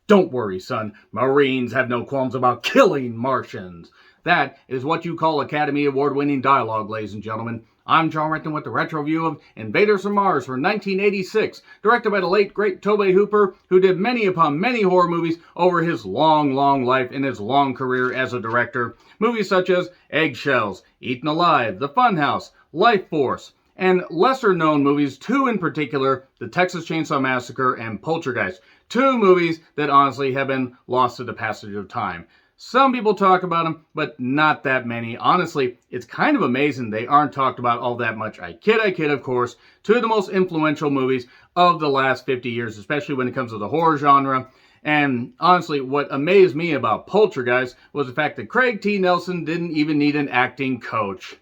Don't worry, son. Marines have no qualms about killing Martians. That is what you call Academy Award-winning dialogue, ladies and gentlemen. I'm John Renton with the retro review of Invaders from Mars from 1986, directed by the late, great Tobe Hooper, who did many upon many horror movies over his long, long life and his long career as a director. Movies such as Eggshells, Eaten Alive, The Funhouse, Life Force, and lesser-known movies, two in particular, The Texas Chainsaw Massacre and Poltergeist. Two movies that honestly have been lost to the passage of time. Some people talk about them, but not that many. Honestly, it's kind of amazing they aren't talked about all that much. I kid, of course. Two of the most influential movies of the last 50 years, especially when it comes to the horror genre. And honestly, what amazed me about Poltergeist was the fact that Craig T. Nelson didn't even need an acting coach.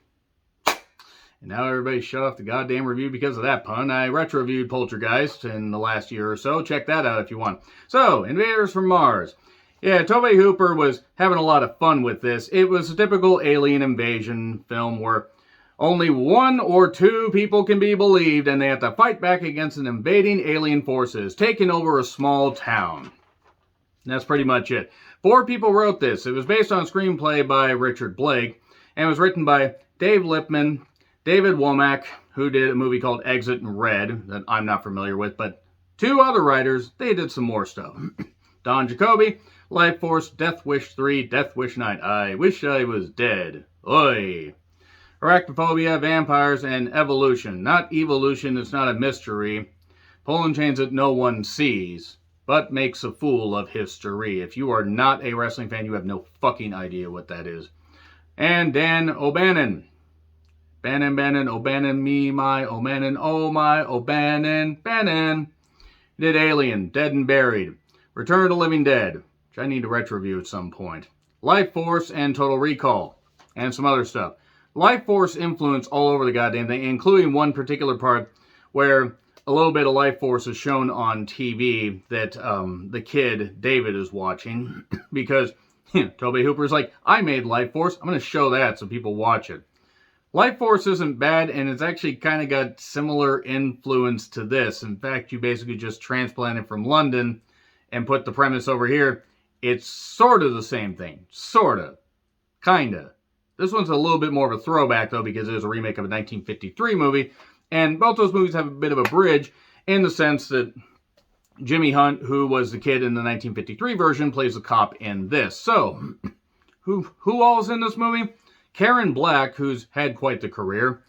And now everybody shut off the goddamn review because of that pun. I retro-reviewed Poltergeist in the last year or so. Check that out if you want. So, Invaders from Mars. Yeah, Tobe Hooper was having a lot of fun with this. It was a typical alien invasion film where only one or two people can be believed and they have to fight back against an invading alien forces, taking over a small town. And that's pretty much it. 4 people wrote this. It was based on a screenplay by Richard Blake and it was written by Dave Lippman, David Womack, who did a movie called Exit in Red, that I'm not familiar with, but 2 other writers, they did some more stuff. Don Jacoby, Life Force, Death Wish 3, Death Wish 9, I Wish I Was Dead. Oi. Arachnophobia, Vampires, and Evolution. Not evolution, it's not a mystery. Pulling chains that no one sees, but makes a fool of history. If you are not a wrestling fan, you have no fucking idea what that is. And Dan O'Bannon. Bannon, O'Bannon, me, my, O'Bannon, oh my, O'Bannon, Bannon. Did Alien, Dead and Buried. Return of the Living Dead, which I need to retro review at some point. Life Force and Total Recall. And some other stuff. Life Force influence all over the goddamn thing, including one particular part where a little bit of Life Force is shown on TV that the kid, David, is watching. Because Tobe Hooper's like, I made Life Force, I'm going to show that so people watch it. Life Force isn't bad, and it's actually kind of got similar influence to this. In fact, you basically just transplanted from London and put the premise over here. It's sort of the same thing. Sort of. Kind of. This one's a little bit more of a throwback, though, because it was a remake of a 1953 movie. And both those movies have a bit of a bridge in the sense that Jimmy Hunt, who was the kid in the 1953 version, plays the cop in this. So, who all is in this movie? Karen Black, who's had quite the career,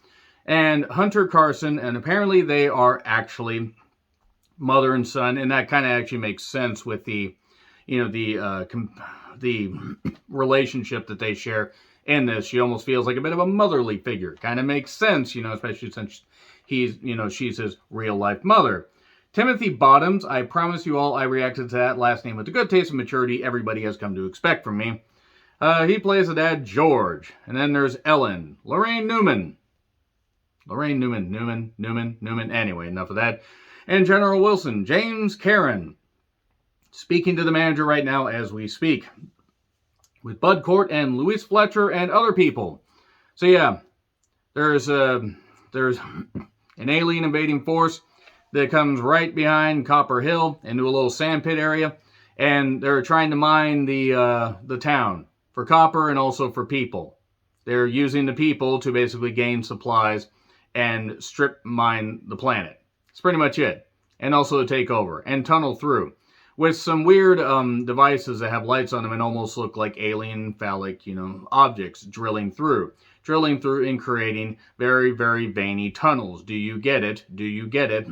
and Hunter Carson, and apparently they are actually mother and son, and that kind of actually makes sense with the relationship that they share in this. She almost feels like a bit of a motherly figure. Kind of makes sense, especially since she's his real life mother. Timothy Bottoms, I promise you all I reacted to that last name with the good taste and maturity everybody has come to expect from me. He plays the dad, George. And then there's Ellen. Lorraine Newman. Anyway, enough of that. And General Wilson, James Karen. Speaking to the manager right now as we speak. With Bud Cort and Louise Fletcher and other people. So yeah, there's an alien invading force that comes right behind Copper Hill into a little sandpit area. And they're trying to mine the town. For copper and also for people. They're using the people to basically gain supplies and strip mine the planet. That's pretty much it. And also to take over and tunnel through. With some weird devices that have lights on them and almost look like alien phallic, objects drilling through. Drilling through and creating very, very veiny tunnels. Do you get it? Do you get it?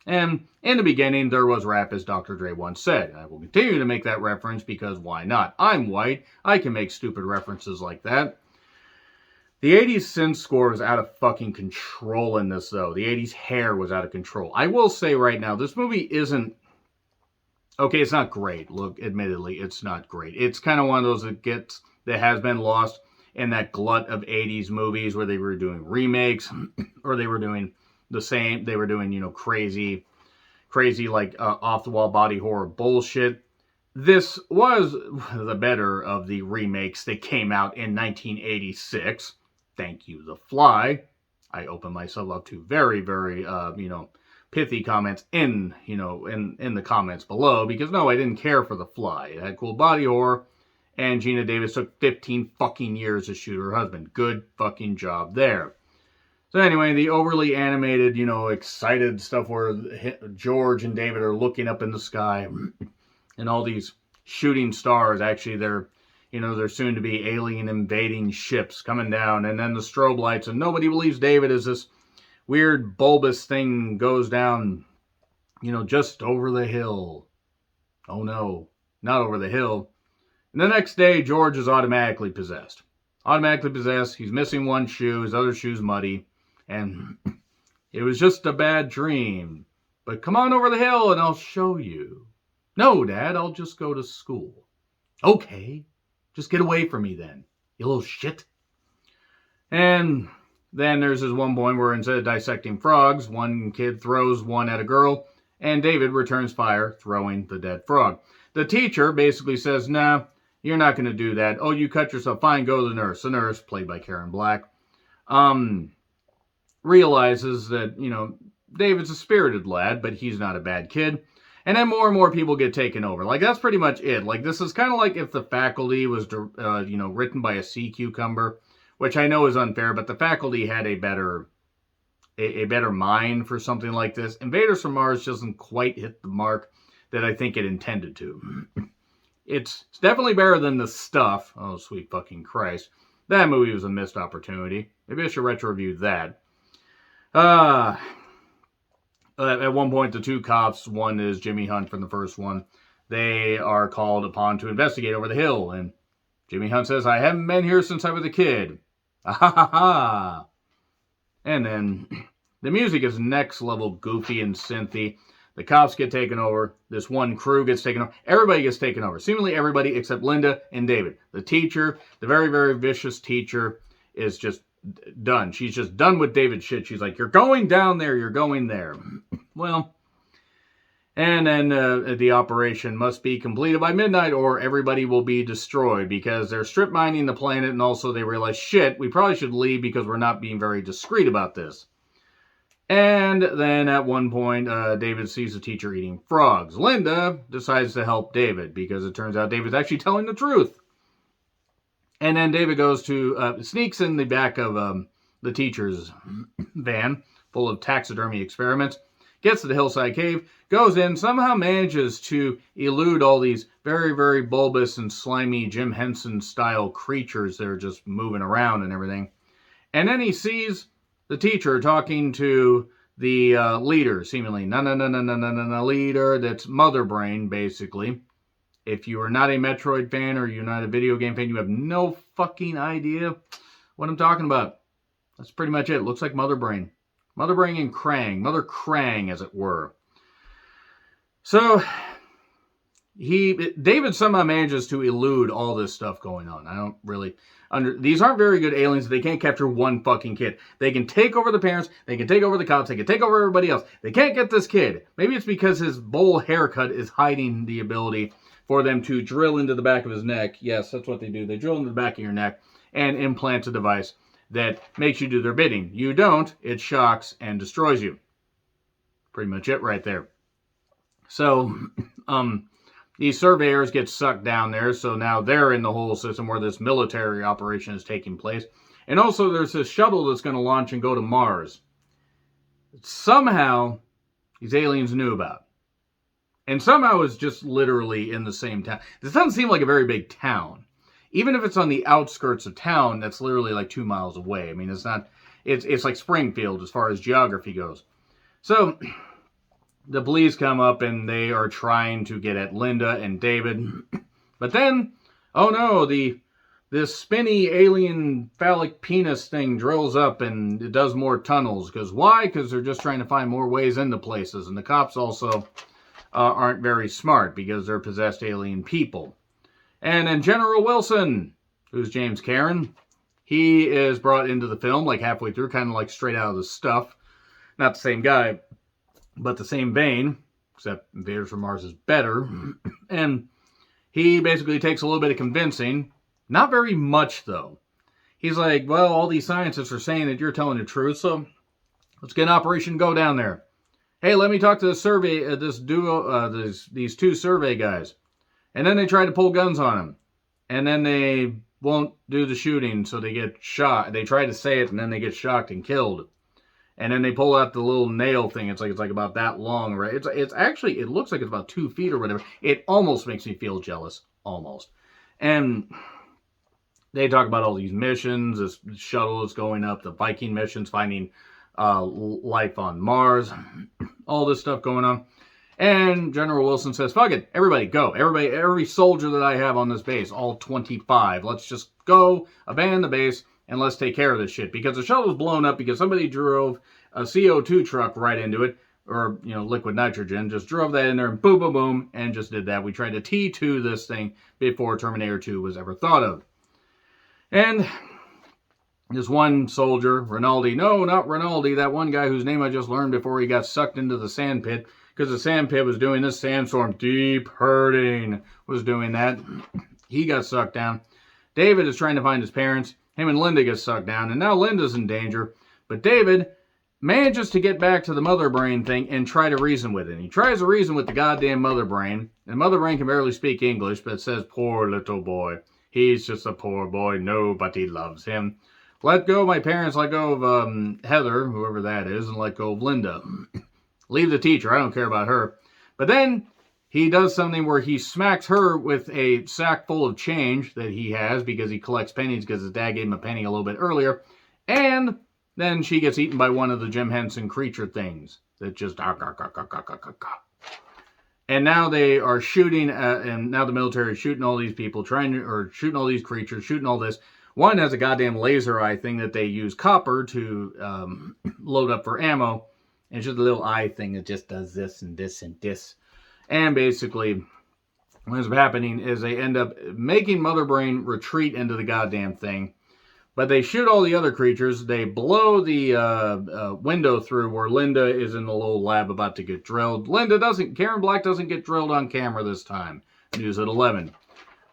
And in the beginning, there was rap, as Dr. Dre once said. I will continue to make that reference because why not? I'm white. I can make stupid references like that. The 80s synth score was out of fucking control in this, though. The 80s hair was out of control. I will say right now, this movie isn't... Okay, it's not great. Look, admittedly, it's not great. It's kind of one of those that has been lost in that glut of 80s movies where they were doing remakes or they were doing... they were doing, crazy like off-the-wall body horror bullshit. This was the better of the remakes that came out in 1986. Thank you, The Fly. I open myself up to very, very, pithy comments in the comments below, because no, I didn't care for The Fly. It had cool body horror, and Gina Davis took 15 fucking years to shoot her husband. Good fucking job there. So anyway, the overly animated, excited stuff where George and David are looking up in the sky, and all these shooting stars, actually they're soon to be alien invading ships coming down, and then the strobe lights, and nobody believes David as this weird bulbous thing goes down, just over the hill. Oh no, not over the hill. And the next day, George is automatically possessed. He's missing one shoe, his other shoe's muddy, and it was just a bad dream. But come on over the hill and I'll show you. No, Dad, I'll just go to school. Okay, just get away from me then, you little shit. And then there's this one point where instead of dissecting frogs, one kid throws one at a girl, and David returns fire, throwing the dead frog. The teacher basically says, nah, you're not going to do that. Oh, you cut yourself. Fine, go to the nurse. The nurse, played by Karen Black, realizes that, David's a spirited lad, but he's not a bad kid. And then more and more people get taken over. Like, that's pretty much it. Like, this is kind of like if The Faculty was, written by a sea cucumber, which I know is unfair, but The Faculty had a better mind for something like this. Invaders from Mars doesn't quite hit the mark that I think it intended to. It's definitely better than The Stuff. Oh, sweet fucking Christ. That movie was a missed opportunity. Maybe I should retro review that. At one point, the two cops, one is Jimmy Hunt from the first one, they are called upon to investigate over the hill. And Jimmy Hunt says, I haven't been here since I was a kid. Ah ha ha ha. And then the music is next level goofy and synthy. The cops get taken over. This one crew gets taken over. Everybody gets taken over. Seemingly everybody except Linda and David. The teacher, the very, very vicious teacher, is just done. She's just done with David's shit. She's like, you're going down there. You're going there. Well, and then the operation must be completed by midnight or everybody will be destroyed because they're strip mining the planet, and also they realize, shit, we probably should leave because we're not being very discreet about this. And then at one point, David sees the teacher eating frogs. Linda decides to help David because it turns out David's actually telling the truth. And then David goes to, sneaks in the back of the teacher's van full of taxidermy experiments, gets to the hillside cave, goes in, somehow manages to elude all these very, very bulbous and slimy Jim Henson-style creatures that are just moving around and everything. And then he sees the teacher talking to the leader, seemingly. Leader, that's Mother Brain, basically. If you are not a Metroid fan or you're not a video game fan, you have no fucking idea what I'm talking about. That's pretty much it. It looks like Mother Brain. Mother Brain and Krang. Mother Krang, as it were. So, David somehow manages to elude all this stuff going on. I don't really... These aren't very good aliens. They can't capture one fucking kid. They can take over the parents. They can take over the cops. They can take over everybody else. They can't get this kid. Maybe it's because his bowl haircut is hiding the ability for them to drill into the back of his neck. Yes, that's what they do. They drill into the back of your neck and implant a device that makes you do their bidding. You don't, it shocks and destroys you. Pretty much it right there. So, these surveyors get sucked down there, so now they're in the whole system where this military operation is taking place. And also there's this shuttle that's going to launch and go to Mars. Somehow, these aliens knew about. And somehow it's just literally in the same town. This doesn't seem like a very big town. Even if it's on the outskirts of town, that's literally like 2 miles away. I mean, it's not, it's like Springfield as far as geography goes. So, the police come up and they are trying to get at Linda and David. But then, oh no, this spinny alien phallic penis thing drills up and it does more tunnels. Because why? Because they're just trying to find more ways into places. And the cops also aren't very smart because they're possessed alien people. And then General Wilson, who's James Karen, he is brought into the film like halfway through, kind of like straight out of the stuff. Not the same guy, but the same vein, except Invaders from Mars is better. And he basically takes a little bit of convincing. Not very much, though. He's like, well, all these scientists are saying that you're telling the truth, so let's get an Operation Go down there. hey, let me talk to these two survey guys. And then they try to pull guns on him. And then they won't do the shooting, so they get shot. They try to say it, and then they get shocked and killed. And then they pull out the little nail thing. It's like about that long, right? It's actually, it looks like it's about 2 feet or whatever. It almost makes me feel jealous, almost. And they talk about all these missions. This shuttle is going up, the Viking missions, finding life on Mars, all this stuff going on. And General Wilson says, fuck it, everybody go. Every soldier that I have on this base, all 25, let's just go, abandon the base, and let's take care of this shit. Because the shuttle was blown up because somebody drove a CO2 truck right into it, or, liquid nitrogen, just drove that in there and boom, boom, boom, and just did that. We tried to T2 this thing before Terminator 2 was ever thought of. And this one soldier, Rinaldi, no, not Rinaldi, that one guy whose name I just learned before he got sucked into the sand pit, because the sand pit was doing this sandstorm, deep hurting, was doing that. He got sucked down. David is trying to find his parents. Him and Linda get sucked down, and now Linda's in danger. But David manages to get back to the mother brain thing and try to reason with it. He tries to reason with the goddamn mother brain, and mother brain can barely speak English, but it says, poor little boy. He's just a poor boy. Nobody loves him. Let go of my parents, let go of Heather, whoever that is, and let go of Linda. Leave the teacher. I don't care about her. But then he does something where he smacks her with a sack full of change that he has because he collects pennies because his dad gave him a penny a little bit earlier. And then she gets eaten by one of the Jim Henson creature things that just... And now they are shooting, and now the military is shooting all these people, shooting all these creatures, shooting all this. One has a goddamn laser eye thing that they use copper to load up for ammo. And it's just a little eye thing that just does this and this and this. And basically, what ends up happening is they end up making Mother Brain retreat into the goddamn thing. But they shoot all the other creatures. They blow the window through where Linda is in the little lab about to get drilled. Karen Black doesn't get drilled on camera this time. News at 11.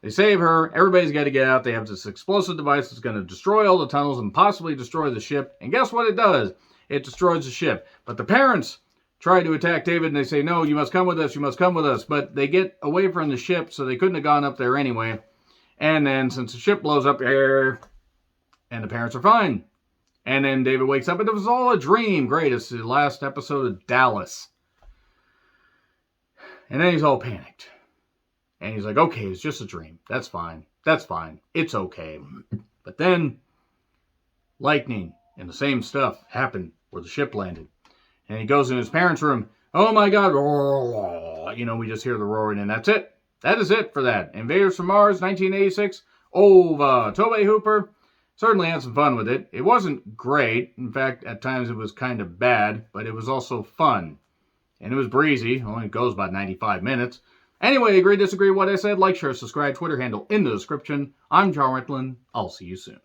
They save her. Everybody's got to get out. They have this explosive device that's going to destroy all the tunnels and possibly destroy the ship. And guess what it does? It destroys the ship. But the parents try to attack David and they say, no, you must come with us. You must come with us. But they get away from the ship, so they couldn't have gone up there anyway. And then since the ship blows up, and the parents are fine. And then David wakes up and it was all a dream. Great. It's the last episode of Dallas. And then he's all panicked. And he's like, okay, it's just a dream. That's fine. That's fine. It's okay. But then lightning and the same stuff happened where the ship landed. And he goes in his parents' room. Oh my God. We just hear the roaring and that's it. That is it for that. Invaders from Mars, 1986. Ova. Tobe Hooper certainly had some fun with it. It wasn't great. In fact, at times it was kind of bad, but it was also fun. And it was breezy. Only goes about 95 minutes. Anyway, agree, disagree with what I said? Like, share, subscribe, Twitter handle in the description. I'm John Ritlin. I'll see you soon.